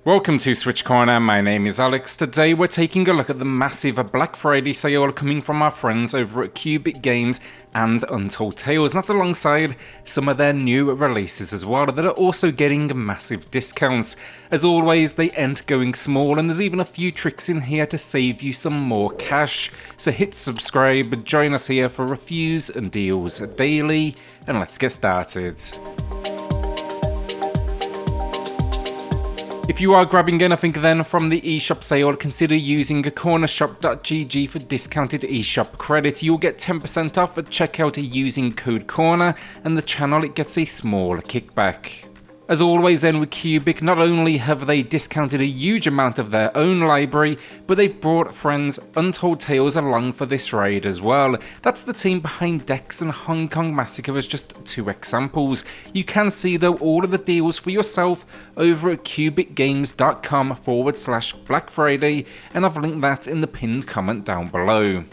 Welcome to SwitchCorner, my name is Alex. Today we're taking a look at the massive Black Friday sale coming from our friends over at Cubic Games and Untold Tales, and that's alongside some of their new releases as well that are also getting massive discounts. As always, they end going small, and there's even a few tricks in here to save you some more cash. So hit subscribe, join us here for reviews and deals daily, and let's get started. If you are grabbing anything then from the eShop sale, consider using cornershop.gg for discounted eShop credit. You'll get 10% off at checkout using code CORNER, and the channel gets a small kickback. As always then with Cubic, not only have they discounted a huge amount of their own library, but they've brought friends Untold Tales along for this raid as well. That's the team behind Dex and Hong Kong Massacre as just two examples. You can see though all of the deals for yourself over at cubicgames.com/Black Friday, and I've linked that in the pinned comment down below.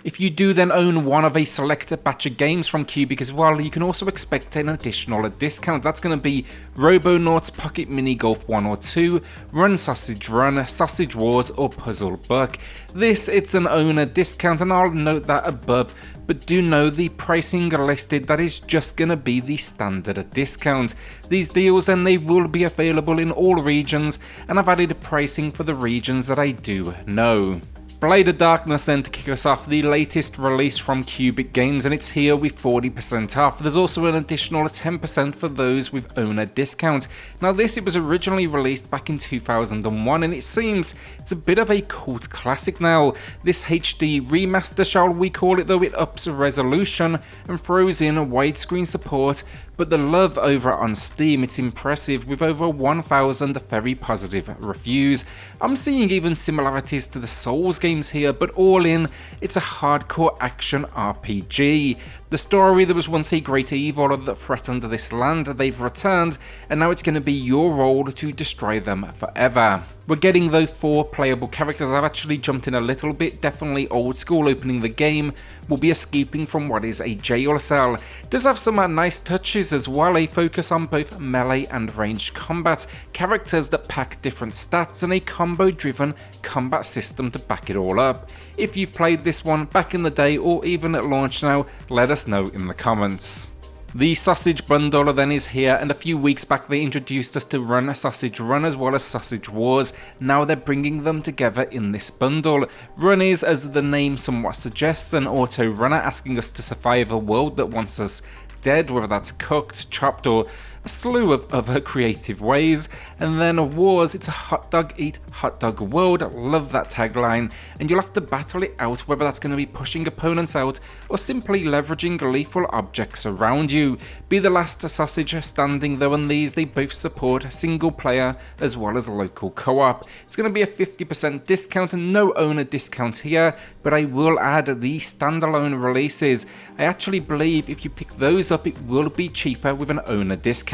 If you do then own one of a select batch of games from Cubic as well, you can also expect an additional discount. That's going to be Robonauts Pocket Mini Golf 1 or 2, Run Sausage Run, Sausage Wars or Puzzle Buck. It's an owner discount, and I'll note that above, but do know the pricing listed, that is just going to be the standard discount. These deals then they will be available in all regions, and I've added pricing for the regions that I do know. Blade of Darkness then to kick us off, the latest release from Cubic Games, and it's here with 40% off. There's also an additional 10% for those with owner discount. Now it was originally released back in 2001, and it seems it's a bit of a cult classic now. This HD remaster, shall we call it, though, it ups resolution and throws in widescreen support, but the love over on Steam, it's impressive with over 1,000 very positive reviews. I'm seeing even similarities to the Souls games here, but all in, it's a hardcore action RPG. The story, there was once a great evil that threatened this land, they've returned, and now it's going to be your role to destroy them forever. We're getting though 4 playable characters. I've actually jumped in a little bit, definitely old school opening the game. We'll be escaping from what is a jail cell. It does have some nice touches as well, a focus on both melee and ranged combat, characters that pack different stats, and a combo driven combat system to back it all up. If you've played this one back in the day or even at launch now, let us know in the comments. The Sausage Bundle then is here, and a few weeks back they introduced us to Run Sausage Run as well as Sausage Wars. Now they're bringing them together in this bundle. Run is, as the name somewhat suggests, an auto runner asking us to survive a world that wants us dead, whether that's cooked, chopped, or a slew of other creative ways. And then Wars, it's a hot dog eat hot dog world. I love that tagline, and you'll have to battle it out, whether that's going to be pushing opponents out or simply leveraging lethal objects around you. Be the last sausage standing though, and these they both support single player as well as local co-op. It's going to be a 50% discount and no owner discount here, but I will add the standalone releases. I actually believe if you pick those up it will be cheaper with an owner discount.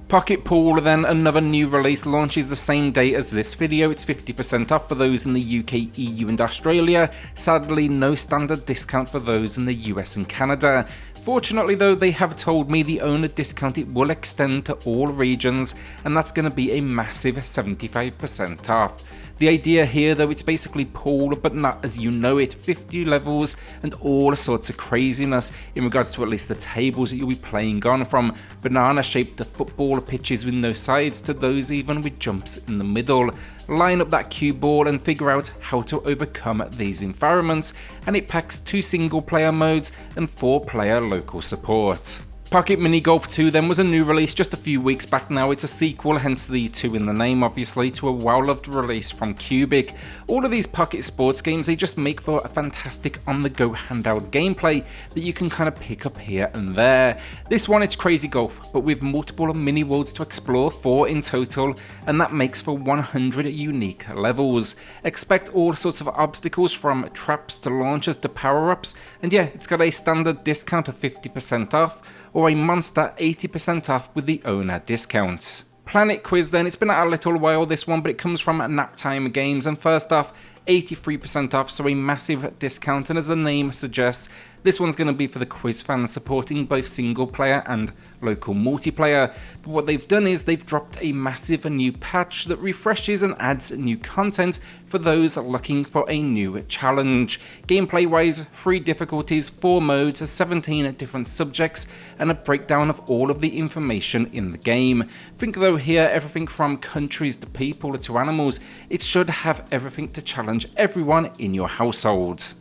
Pocket Pool then, another new release, launches the same day as this video. It's 50% off for those in the UK, EU and Australia. Sadly, no standard discount for those in the US and Canada. Fortunately though, they have told me the owner discount it will extend to all regions, and that's going to be a massive 75% off. The idea here though, it's basically Pool, but not as you know it, 50 levels and all sorts of craziness in regards to at least the tables that you'll be playing on, from banana shaped football pitches with no sides to those even with jumps in the middle. Line up that cue ball and figure out how to overcome these environments, and it packs 2 single player modes and 4 player local support. Pocket Mini Golf 2 then was a new release just a few weeks back now. It's a sequel, hence the 2 in the name obviously, to a well-loved release from Cubic. All of these pocket sports games, they just make for a fantastic on-the-go handout gameplay that you can kind of pick up here and there. This one, it's crazy golf, but with multiple mini worlds to explore, 4 in total, and that makes for 100 unique levels. Expect all sorts of obstacles, from traps to launchers to power-ups, and yeah, it's got a standard discount of 50% off, or a monster 80% off with the owner discounts. Planet Quiz then, it's been out a little while this one, but it comes from Naptime Games, and first off, 83% off, so a massive discount, and as the name suggests, this one's going to be for the quiz fans, supporting both single player and local multiplayer. But what they've done is they've dropped a massive new patch that refreshes and adds new content for those looking for a new challenge. Gameplay wise, 3 difficulties, 4 modes, 17 different subjects, and a breakdown of all of the information in the game. Think though here, everything from countries to people to animals, it should have everything to challenge everyone in your household.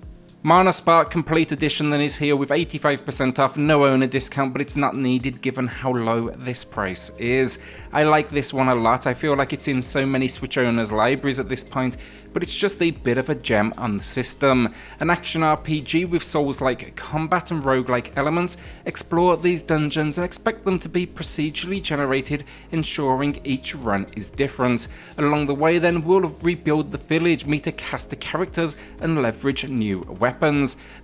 Mana Spark Complete Edition then is here with 85% off, no owner discount, but it's not needed given how low this price is. I like this one a lot. I feel like it's in so many Switch owners' libraries at this point, but it's just a bit of a gem on the system. An action RPG with Souls-like combat and roguelike elements. Explore these dungeons and expect them to be procedurally generated, ensuring each run is different. Along the way then, we'll rebuild the village, meet a cast of characters, and leverage new weapons.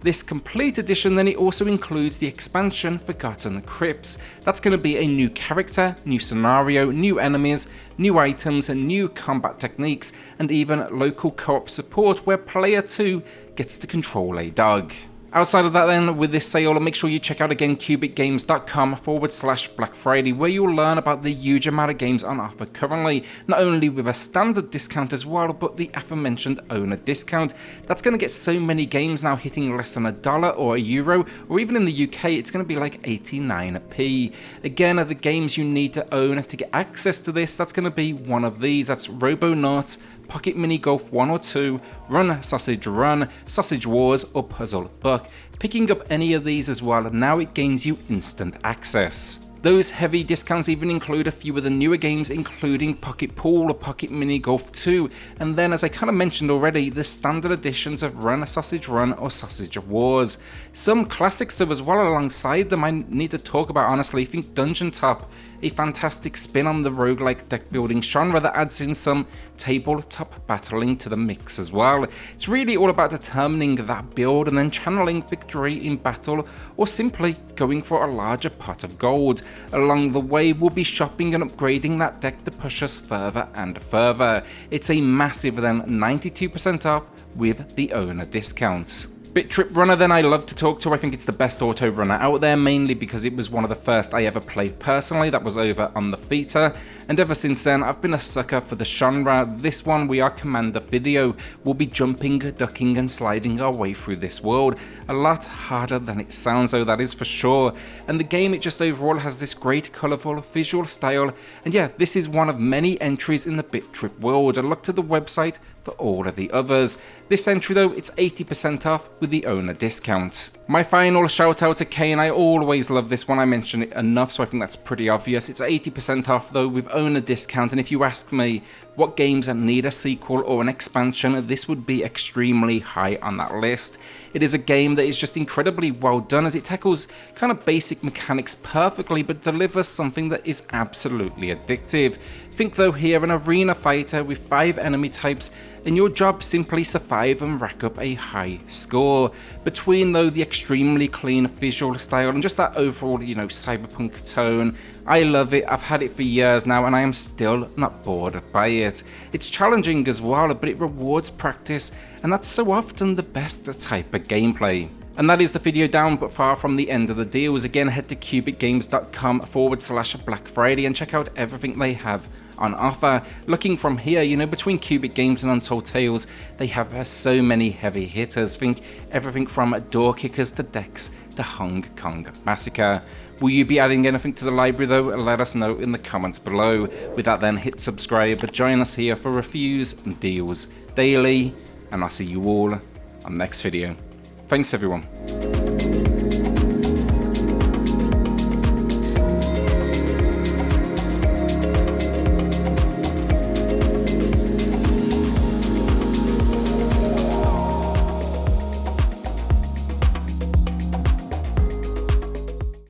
This complete edition then it also includes the expansion Forgotten Crypts. That's going to be a new character, new scenario, new enemies, new items and new combat techniques, and even local co-op support where player 2 gets to control a dog. Outside of that then, with this sale, make sure you check out again cubicgames.com/Black Friday, where you'll learn about the huge amount of games on offer currently, not only with a standard discount as well, but the aforementioned owner discount. That's going to get so many games now hitting less than $1 or €1, or even in the UK, it's going to be like 89p. Again, the games you need to own to get access to this, that's going to be one of these. That's Robonauts, Pocket Mini Golf 1 or 2, Run Sausage Run, Sausage Wars, or Puzzle Buck. Picking up any of these as well, now it gains you instant access. Those heavy discounts even include a few of the newer games, including Pocket Pool or Pocket Mini Golf 2, and then, as I kind of mentioned already, the standard editions of Run Sausage Run or Sausage Wars. Some classic stuff as well alongside them I need to talk about, honestly. Think DungeonTop, a fantastic spin on the roguelike deck building genre that adds in some tabletop battling to the mix as well. It's really all about determining that build and then channeling victory in battle, or simply going for a larger pot of gold. Along the way, we'll be shopping and upgrading that deck to push us further and further. It's a massive then 92% off with the owner discounts. Bit Trip Runner then I love to talk to. I think it's the best auto runner out there, mainly because it was one of the first I ever played personally. That was over on the Vita, and ever since then I've been a sucker for the genre. This one, we are Commander Video. We'll be jumping, ducking and sliding our way through this world. A lot harder than it sounds though, that is for sure. And the game, it just overall has this great colourful visual style, and yeah, this is one of many entries in the Bit Trip world. A look to the website for all of the others. This entry though, it's 80% off with the owner discount. My final shout out to Akane. I always love this one, I mention it enough, so I think that's pretty obvious. It's 80% off though with owner discount, and if you ask me what games need a sequel or an expansion, this would be extremely high on that list. It is a game that is just incredibly well done, as it tackles kind of basic mechanics perfectly but delivers something that is absolutely addictive. Think though here an arena fighter with 5 enemy types, and your job simply survive and rack up a high score. Between though the extremely clean visual style and just that overall, cyberpunk tone, I love it. I've had it for years now and I am still not bored by it. It's challenging as well, but it rewards practice, and that's so often the best type of gameplay. And that is the video down, but far from the end of the deals. Again, head to cubicgames.com/Black Friday and check out everything they have on offer. Looking from here, between Cubic Games and Untold Tales, they have so many heavy hitters. Think everything from door kickers to decks to Hong Kong Massacre. Will you be adding anything to the library though? Let us know in the comments below. With that then, hit subscribe, but join us here for reviews and deals daily, and I'll see you all on the next video. Thanks everyone.